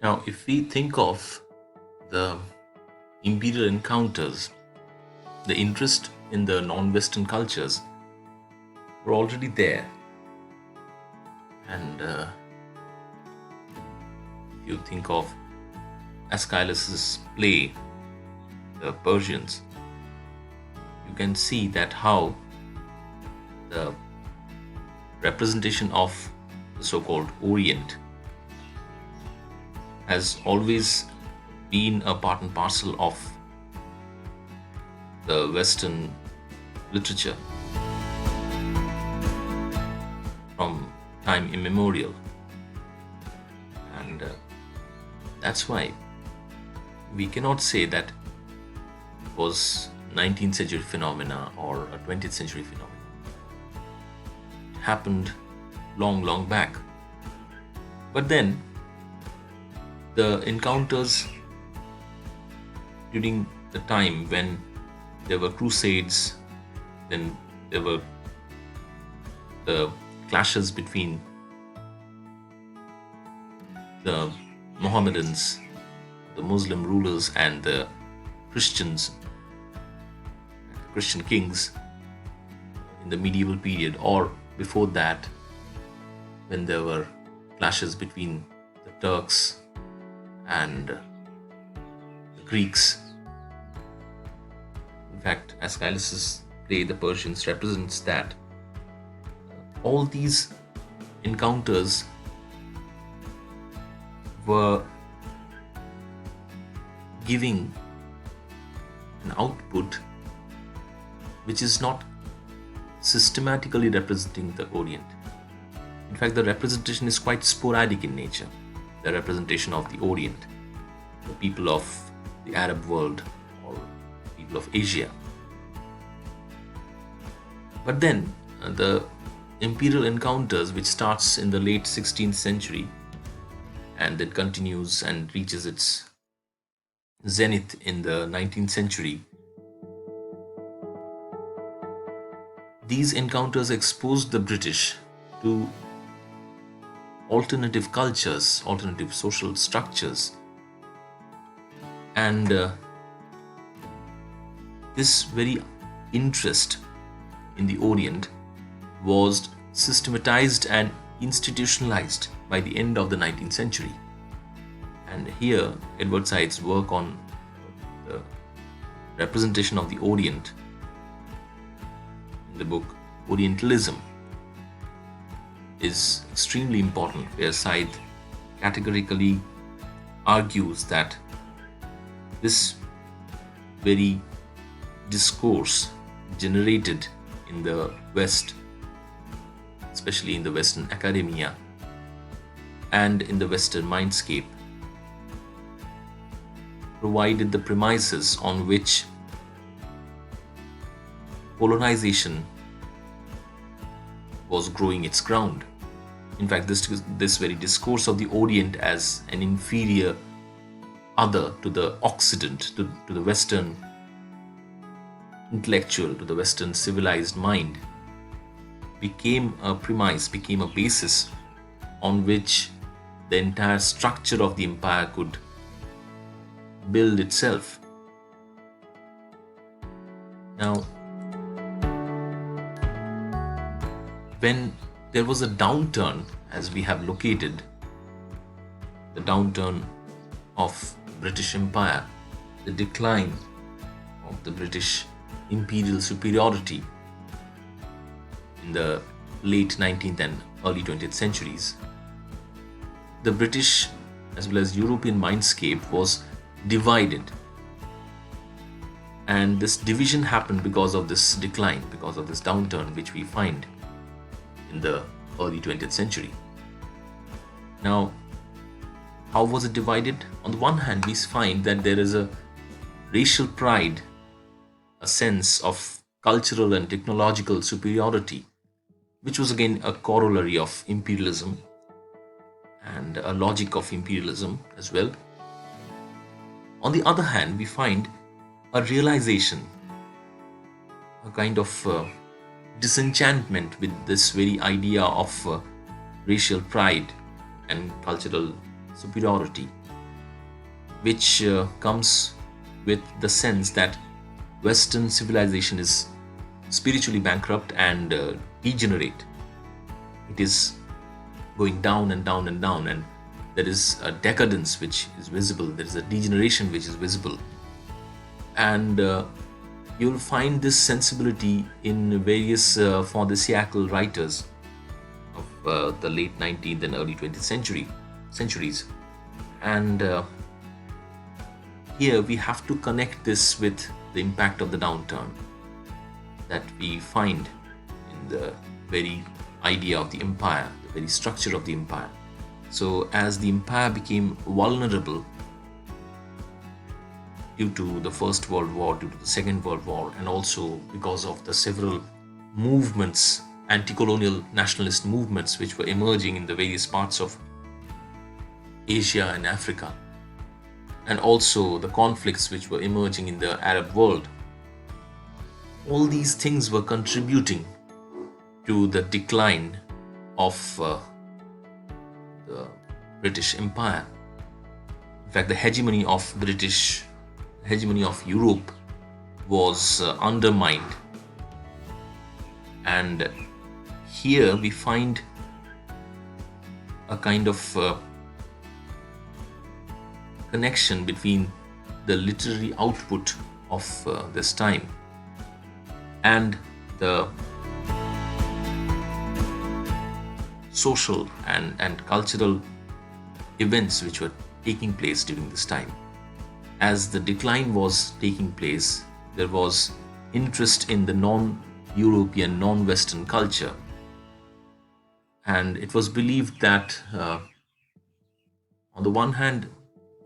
Now, if we think of the Imperial Encounters, the interest in the non Western cultures were already there. And if you think of Aeschylus's play, The Persians, you can see that how the representation of the so called Orient has always been a part and parcel of the Western literature from time immemorial. And that's why we cannot say that it was 19th century phenomena or a 20th century phenomena. It happened long back. But then the encounters during the time when there were crusades, then there were the clashes between the Mohammedans, the Muslim rulers, and the Christians, Christian kings in the medieval period, or before that, when there were clashes between the Turks and the Greeks. In fact, Aeschylus's play, The Persians, represents that all these encounters were giving an output which is not systematically representing the Orient. In fact, the representation is quite sporadic in nature. The representation of the Orient, the people of the Arab world, or people of Asia. But then the Imperial Encounters, which starts in the late 16th century and then continues and reaches its zenith in the 19th century, these encounters exposed the British to alternative cultures, alternative social structures, and this very interest in the Orient was systematized and institutionalized by the end of the 19th century. And here, Edward Said's work on the representation of the Orient in the book Orientalism is extremely important, where Said categorically argues that this very discourse generated in the West, especially in the Western academia and in the Western mindscape, provided the premises on which colonization was growing its ground. In fact, this very discourse of the Orient as an inferior other to the Occident, to the Western intellectual, to the Western civilized mind, became a premise, became a basis on which the entire structure of the empire could build itself. Now, when there was a downturn, as we have located, the downturn of British Empire, the decline of the British imperial superiority in the late 19th and early 20th centuries, the British as well as European mindscape was divided. And this division happened because of this decline, because of this downturn which we find in the early 20th century. Now, how was it divided? On the one hand, we find that there is a racial pride, a sense of cultural and technological superiority, which was again a corollary of imperialism and a logic of imperialism as well. On the other hand, we find a realization, a kind of disenchantment with this very idea of racial pride and cultural superiority. which comes with the sense that Western civilization is spiritually bankrupt and degenerate. It is going down and down and down, and there is a decadence which is visible, there is a degeneration which is visible. And you'll find this sensibility in various Fondasiacal writers of the late 19th and early 20th centuries. And here we have to connect this with the impact of the downturn that we find in the very idea of the empire, the very structure of the empire. So as the empire became vulnerable due to the First World War, due to the Second World War, and also because of the several movements, anti-colonial nationalist movements which were emerging in the various parts of Asia and Africa, and also the conflicts which were emerging in the Arab world. All these things were contributing to the decline of the British Empire. In fact, the hegemony of Europe was undermined. And here we find a kind of connection between the literary output of this time and the social and cultural events which were taking place during this time. As the decline was taking place, there was interest in the non-European, non-Western culture. And it was believed that, on the one hand,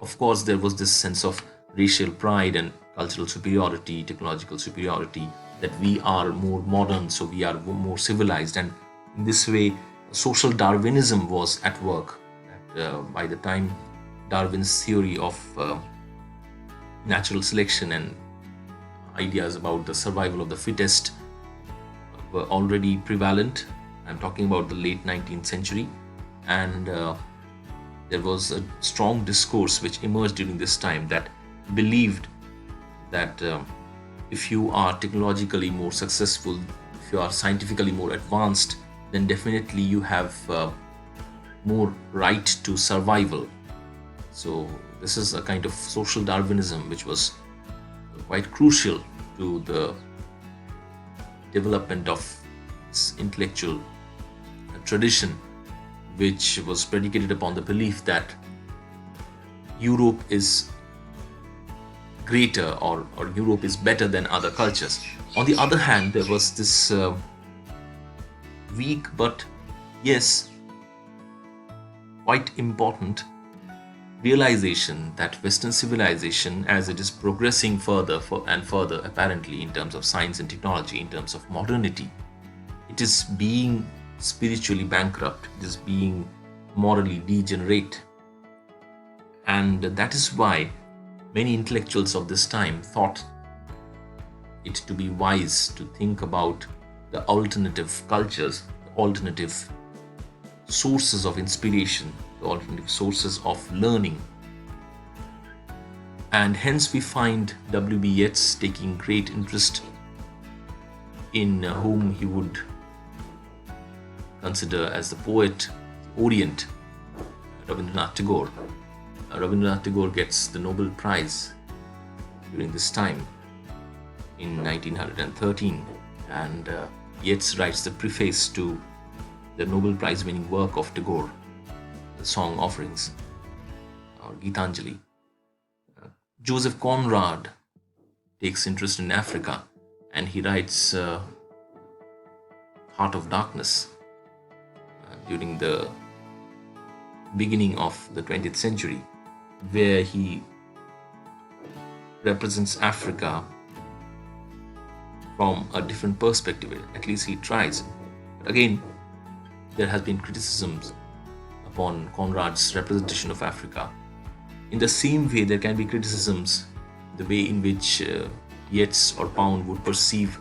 of course, there was this sense of racial pride and cultural superiority, technological superiority, that we are more modern, so we are more civilized. And in this way, social Darwinism was at work. By the time Darwin's theory of natural selection and ideas about the survival of the fittest were already prevalent. I'm talking about the late 19th century. And there was a strong discourse which emerged during this time that believed that if you are technologically more successful, if you are scientifically more advanced, then definitely you have more right to survival. So this is a kind of social Darwinism which was quite crucial to the development of this intellectual tradition, which was predicated upon the belief that Europe is greater or Europe is better than other cultures. On the other hand, there was this weak but yes, quite important realization that Western civilization, as it is progressing further and further, apparently in terms of science and technology, in terms of modernity, it is being spiritually bankrupt, it is being morally degenerate. And that is why many intellectuals of this time thought it to be wise to think about the alternative cultures, the alternative sources of inspiration, the alternative sources of learning. And hence we find W.B. Yeats taking great interest in whom he would consider as the poet Orient, Rabindranath Tagore. Rabindranath Tagore gets the Nobel Prize during this time in 1913, and Yeats writes the preface to the Nobel Prize winning work of Tagore, the Song Offerings or Gitanjali. Joseph Conrad takes interest in Africa, and he writes Heart of Darkness during the beginning of the 20th century, where he represents Africa from a different perspective. At least he tries. But again, there has been criticisms upon Conrad's representation of Africa. In the same way, there can be criticisms the way in which Yeats or Pound would perceive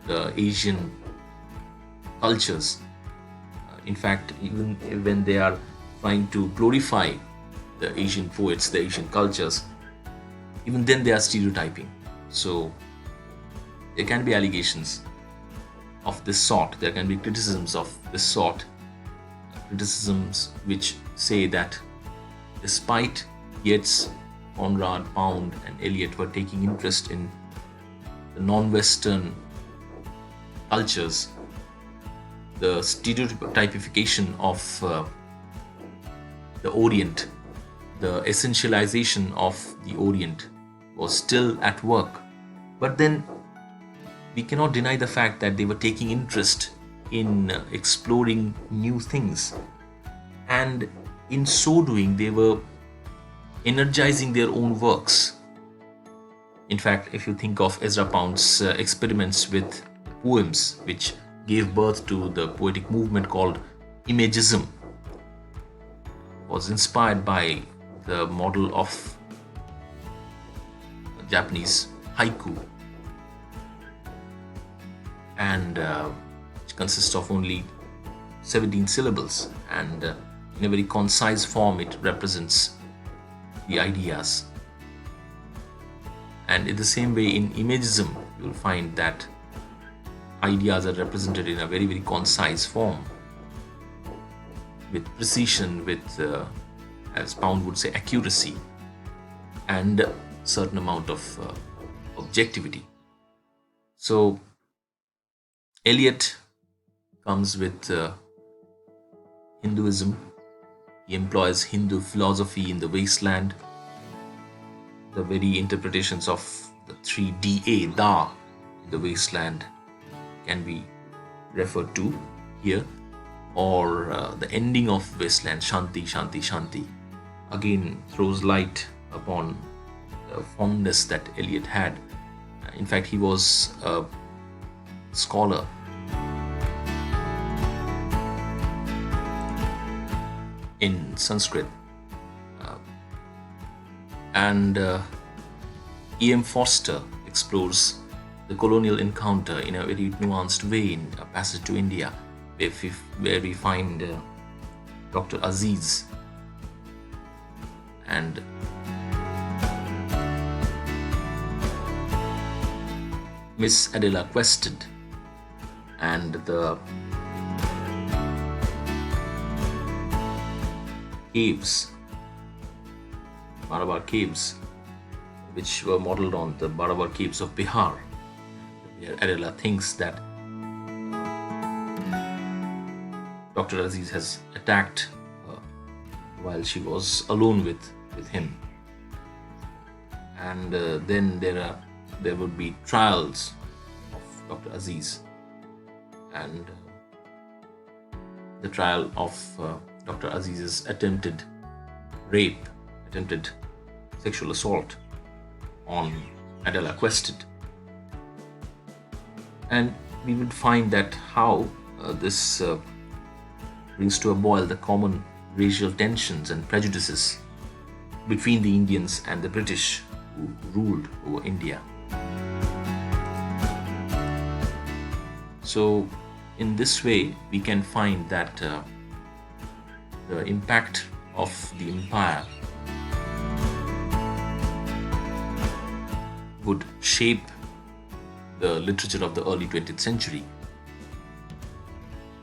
the Asian cultures. In fact, even when they are trying to glorify the Asian poets, the Asian cultures, even then they are stereotyping. So there can be allegations of this sort, there can be criticisms of this sort, criticisms which say that despite Yeats, Conrad, Pound and Eliot were taking interest in the non-Western cultures, the stereotypification of the Orient, the essentialization of the Orient was still at work. But then we cannot deny the fact that they were taking interest in exploring new things, and in so doing they were energizing their own works. In fact, if you think of Ezra Pound's experiments with poems, which gave birth to the poetic movement called Imagism, was inspired by the model of Japanese haiku, and which consists of only 17 syllables, and in a very concise form it represents the ideas. And in the same way, in Imagism you will find that ideas are represented in a very, very concise form, with precision, with as Pound would say, accuracy, and a certain amount of objectivity. So Eliot comes with Hinduism. He employs Hindu philosophy in the wasteland. The very interpretations of the 3 Da in the wasteland can be referred to here, or the ending of wasteland, Shanti, Shanti, Shanti, again throws light upon the fondness that Eliot had. In fact, he was a scholar in Sanskrit, and E.M. Forster explores the colonial encounter in a very nuanced way in A Passage to India, where we find Dr. Aziz and Miss Adela quested, and the caves, Barabar caves, which were modeled on the Barabar caves of Bihar, where Adela thinks that Dr. Aziz has attacked her while she was alone with him. And then there would be trials of Dr. Aziz, and the trial of Dr. Aziz's attempted rape, attempted sexual assault on Adela Quested. And we would find that how this brings to a boil the common racial tensions and prejudices between the Indians and the British who ruled over India. So in this way we can find that the impact of the empire would shape the literature of the early 20th century.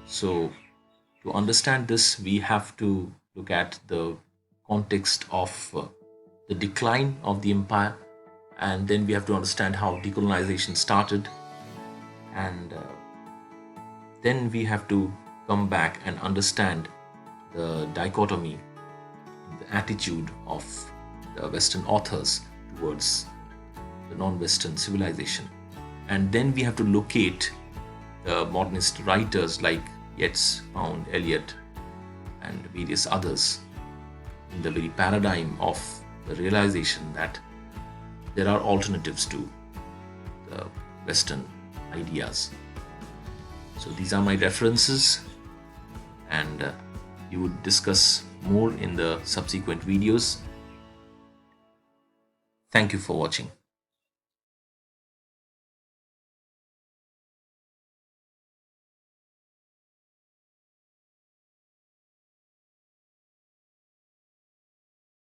So to understand this, we have to look at the context of the decline of the empire, and then we have to understand how decolonization started, and then we have to come back and understand the dichotomy in the attitude of the Western authors towards the non-Western civilization. And then we have to locate the modernist writers like Yeats, Pound, Eliot, and various others in the very paradigm of the realization that there are alternatives to the Western ideas. So these are my references, and we would discuss more in the subsequent videos. Thank you for watching.